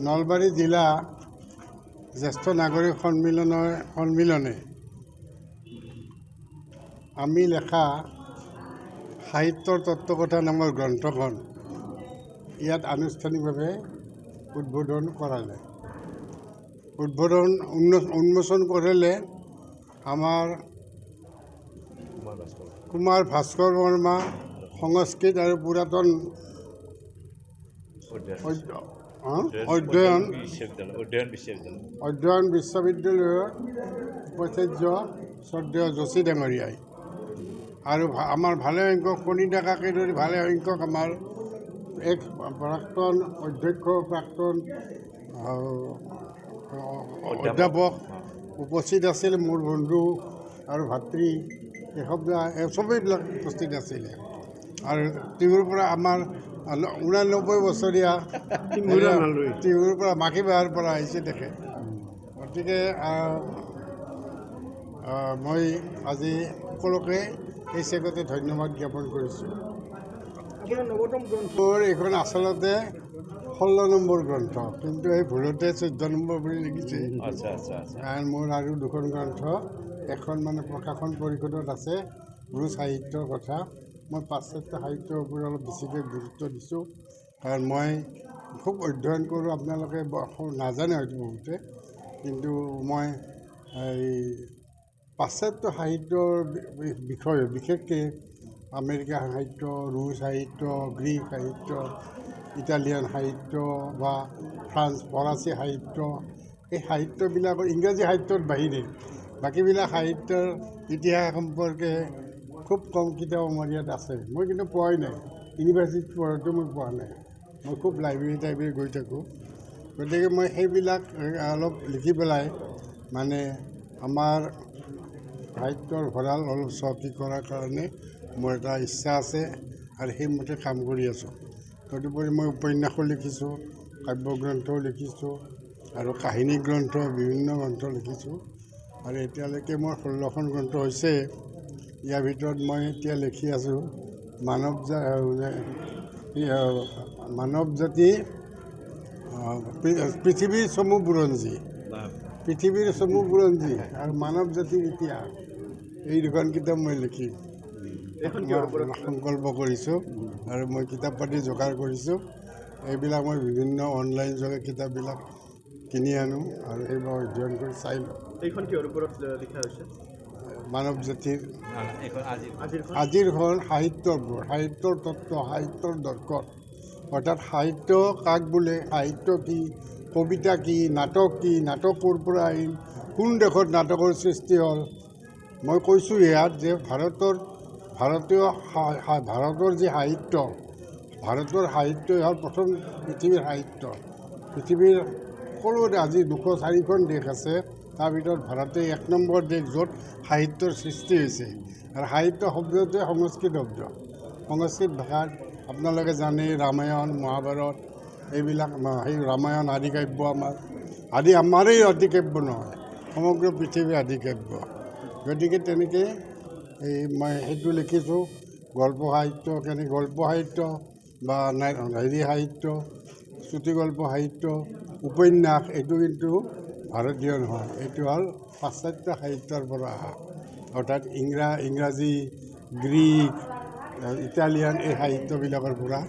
নলবাৰী জিলা জ্যেষ্ঠ নাগৰিক সন্মিলনে আমি লেখা সাহিত্যৰ তত্ত্বকথা নামৰ গ্ৰন্থখন ইয়াত আনুষ্ঠানিকভাৱে উদ্বোধন কৰালে। উন্মোচন কৰিলে আমাৰ কুমাৰ ভাস্কৰ বৰ্মা সংস্কৃত আৰু পুৰাতন অধ্যয়ন বিশ্ববিদ্যালয়ৰ উপাচাৰ্য শ্ৰদ্ধেয় যোশী ডাঙৰীয়াই আৰু আমাৰ ভালেসংখ্যক কণিতা কাকে ধৰি ভালেসংখ্যক আমাৰ প্ৰাক্তন অধ্যক্ষ প্ৰাক্তন অধ্যাপক উপস্থিত আছিল। মোৰ বন্ধু আৰু ভাতৃ চবেইবিলাক উপস্থিত আছিলে আৰু টিহুৰ পৰা আমাৰ 89 বছৰীয়া টিহুৰ পৰা মাখিবাহাৰ পৰা আহিছে তেখেত। গতিকে মই আজি সকলোকে এই চেগতে ধন্যবাদ জ্ঞাপন কৰিছোঁ। মোৰ এইখন আচলতে 16 নম্বৰ গ্ৰন্থ, কিন্তু এই ভুলতে 14 নম্বৰ বুলি লিখিছে। কাৰণ মোৰ আৰু দুখন গ্ৰন্থ, এখন মানে প্ৰকাশন পৰিষদত আছে ব্ৰুজ সাহিত্যৰ কথা। মই পাশ্চাত্য সাহিত্যৰ ওপৰত অলপ বেছিকৈ গুৰুত্ব দিছোঁ, কাৰণ মই খুব অধ্যয়ন কৰোঁ। আপোনালোকে নাজানে হয়তো বহুতে, কিন্তু মই এই পাশ্চাত্য সাহিত্যৰ বিষয়ে বিশেষকৈ আমেৰিকা সাহিত্য, ৰুছ সাহিত্য, গ্ৰীক সাহিত্য, ইটালিয়ান সাহিত্য বা ফৰাচী সাহিত্য, এই সাহিত্যবিলাকৰ ইংৰাজী সাহিত্যৰ বাহিৰে বাকীবিলাক সাহিত্যৰ ইতিহাস সম্পৰ্কে খুব কম কিতাপ আমাৰ ইয়াত আছে। মই কিন্তু পোৱাই নাই, ইউনিভাৰ্চিটিত পঢ়োঁতেও মই পোৱা নাই। মই খুব লাইব্ৰেৰী গৈ থাকোঁ। গতিকে মই সেইবিলাক অলপ লিখি পেলাই মানে আমাৰ সাহিত্যৰ ভঁৰাল অলপ চহকী কৰাৰ কাৰণে মোৰ এটা ইচ্ছা আছে আৰু সেইমতে কাম কৰি আছোঁ। তদুপৰি মই উপন্যাসো লিখিছোঁ, কাব্যগ্ৰন্থও লিখিছোঁ আৰু কাহিনী গ্ৰন্থ, বিভিন্ন গ্ৰন্থ লিখিছোঁ। আৰু এতিয়ালৈকে মোৰ 16খন গ্ৰন্থ হৈছে। ইয়াৰ ভিতৰত মই এতিয়া লিখি আছোঁ মানৱ জাতি পৃথিৱীৰ চমু বুৰঞ্জী, আৰু মানৱ জাতিৰ ইতিহাস, এই দুখন কিতাপ মই লিখিম সংকল্প কৰিছোঁ। আৰু মই কিতাপ পাতি যোগাৰ কৰিছোঁ। এইবিলাক মই বিভিন্ন অনলাইন যোগে কিতাপবিলাক কিনি আনোঁ আৰু সেইবিলাক অধ্যয়ন কৰি চাই লওঁ। এইখন কিহৰ ওপৰত লিখা হৈছে? মানৱ জাতিৰ আজিৰখন সাহিত্যৰ তত্ত্ব, সাহিত্যৰ দৰ্শন, অৰ্থাৎ সাহিত্য কাক বোলে, সাহিত্য কি, কবিতা কি, নাটক কি, নাটক ক'ৰ পৰা আহিল, কোন দেশত নাটকৰ সৃষ্টি হ'ল। মই কৈছোঁ ইয়াত যে ভাৰতৰ যি সাহিত্য, ভাৰতৰ সাহিত্যই হ'ল প্ৰথম পৃথিৱীৰ সাহিত্য। পৃথিৱীৰ সকলোতে আজি 204খন দেশ আছে, তাৰ ভিতৰত ভাৰতেই 1 নম্বৰ দেশ, য'ত সাহিত্যৰ সৃষ্টি হৈছে। আৰু সাহিত্য শব্দটোৱে সংস্কৃত শব্দ। সংস্কৃত ভাষাত আপোনালোকে জানে ৰামায়ণ, মহাভাৰত, এইবিলাক সেই ৰামায়ণ আদিকাব্য আমাৰেই আদিকাব্য নহয়, সমগ্ৰ পৃথিৱীৰ আদিকাব্য। গতিকে তেনেকৈ মই সেইটো লিখিছোঁ। গল্প সাহিত্য, গল্প সাহিত্য বা সাহিত্য, চুটিগল্প সাহিত্য, উপন্যাস, এইটো কিন্তু ভাৰতীয় নহয়, এইটো হ'ল পাশ্চাত্য সাহিত্যৰ পৰা অহা, অৰ্থাৎ ইংৰাজী, গ্ৰীক, ইটালিয়ান এই সাহিত্যবিলাকৰ পৰা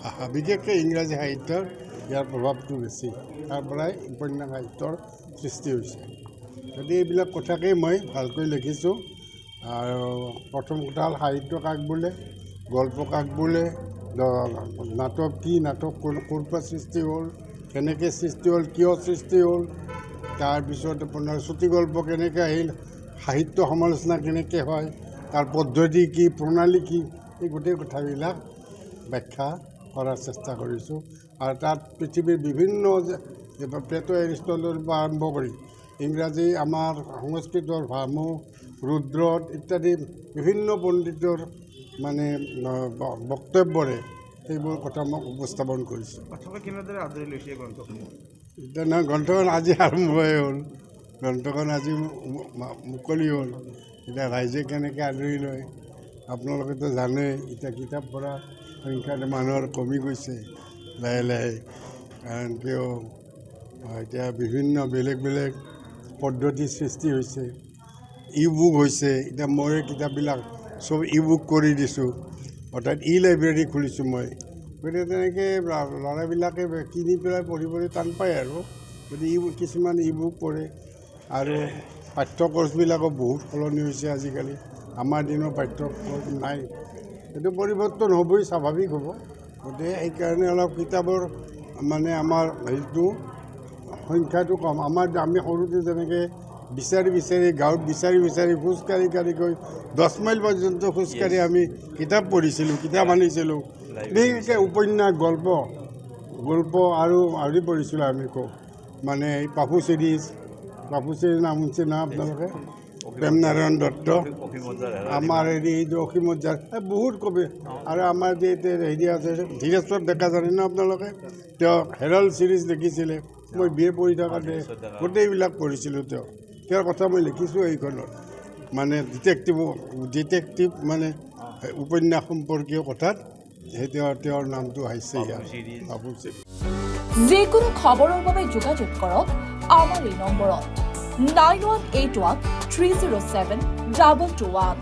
অহা। বিশেষকৈ ইংৰাজী সাহিত্যৰ ইয়াৰ প্ৰভাৱটো বেছি, তাৰ পৰাই উপন্যাস সাহিত্যৰ সৃষ্টি হৈছে। গতিকে এইবিলাক কথাকেই মই ভালকৈ লিখিছোঁ। আৰু প্ৰথম কথা হ'ল সাহিত্য কাক বোলে, গল্প কাক বোলে, নাটক কি, নাটক ক'ৰ পৰা সৃষ্টি হ'ল, কেনেকৈ সৃষ্টি হ'ল, কিয় সৃষ্টি হ'ল, তাৰপিছত আপোনাৰ চুটিগল্প কেনেকৈ আহিল, সাহিত্য সমালোচনা কেনেকৈ হয়, তাৰ পদ্ধতি কি, প্ৰণালী কি, এই গোটেই কথাবিলাক ব্যাখ্যা কৰাৰ চেষ্টা কৰিছোঁ। আৰু তাত পৃথিৱীৰ বিভিন্ন প্লেটো এৰিষ্টটলৰ পৰা আৰম্ভ কৰি ইংৰাজী, আমাৰ সংস্কৃতৰ ভামু, ৰুদ্ৰট ইত্যাদি বিভিন্ন পণ্ডিতৰ মানে বক্তব্যৰে সেইবোৰ কথা মই উপস্থাপন কৰিছোঁ। কেনেদৰে আদৰি লৈছে গ্ৰন্থখন? এতিয়া নহয়, গ্ৰন্থখন আজি আৰম্ভই হ'ল, গ্ৰন্থখন আজি মুকলি হ'ল। এতিয়া ৰাইজে কেনেকৈ আদৰি লয় আপোনালোকেতো জানেই। এতিয়া কিতাপ পঢ়া সংখ্যাটো মানুহৰ কমি গৈছে লাহে লাহে, কাৰণ কিয় এতিয়া বিভিন্ন বেলেগ বেলেগ পদ্ধতিৰ সৃষ্টি হৈছে, ই বুক হৈছে। এতিয়া মই কিতাপবিলাক চব ই বুক কৰি দিছোঁ, অৰ্থাৎ ই লাইব্ৰেৰী খুলিছোঁ মই। গতিকে তেনেকৈ ল'ৰাবিলাকে কিনি পেলাই পঢ়িবলৈ টান পায় আৰু, গতিকে কিছুমান ই বুক পঢ়ে। আৰু পাঠ্যকোৰ্চবিলাকো বহুত সলনি হৈছে আজিকালি, আমাৰ দিনৰ পাঠ্যকোৰ্চ নাই। সেইটো পৰিৱৰ্তন হ'বই, স্বাভাৱিক হ'ব। গতিকে সেইকাৰণে অলপ কিতাপৰ মানে আমাৰ হেৰিটো সংখ্যাটো কম। আমি সৰুতে যেনেকৈ বিচাৰি বিচাৰি গাঁৱত বিচাৰি বিচাৰি খোজকাঢ়ি কাঢ়ি গৈ 10 মাইল পৰ্যন্ত খোজকাঢ়ি আমি কিতাপ পঢ়িছিলোঁ, কিতাপ আনিছিলোঁ। বিশেষকৈ উপন্যাস, গল্প আৰু হেৰি পঢ়িছিলোঁ আমি খুব, মানে এই পাপু চিৰিজ নাম শুনিছে না আপোনালোকে? প্ৰেমনাৰায়ণ দত্ত, আমাৰ এইটো অসীমত যাৰ, বহুত কবি। আৰু আমাৰ যে হেৰি আছে ধীৰেশ্বৰ ডেকা, জানে না আপোনালোকে? তেওঁ হেৰাল্ড চিৰিজ লিখিছিলে। মই BA পঢ়ি থাকোঁতে গোটেইবিলাক পঢ়িছিলোঁ। তেওঁৰ কথা মই লিখিছোঁ এইখনত, মানে ডিটেক্টিভ মানে উপন্যাস সম্পৰ্কীয় কথাত সেই তেওঁৰ নামটো আহিছে ইয়াত, পাপু চিৰিজ। যিকোনো খবৰৰ বাবে যোগাযোগ কৰক আমাৰ এই নম্বৰত 9181 307 221।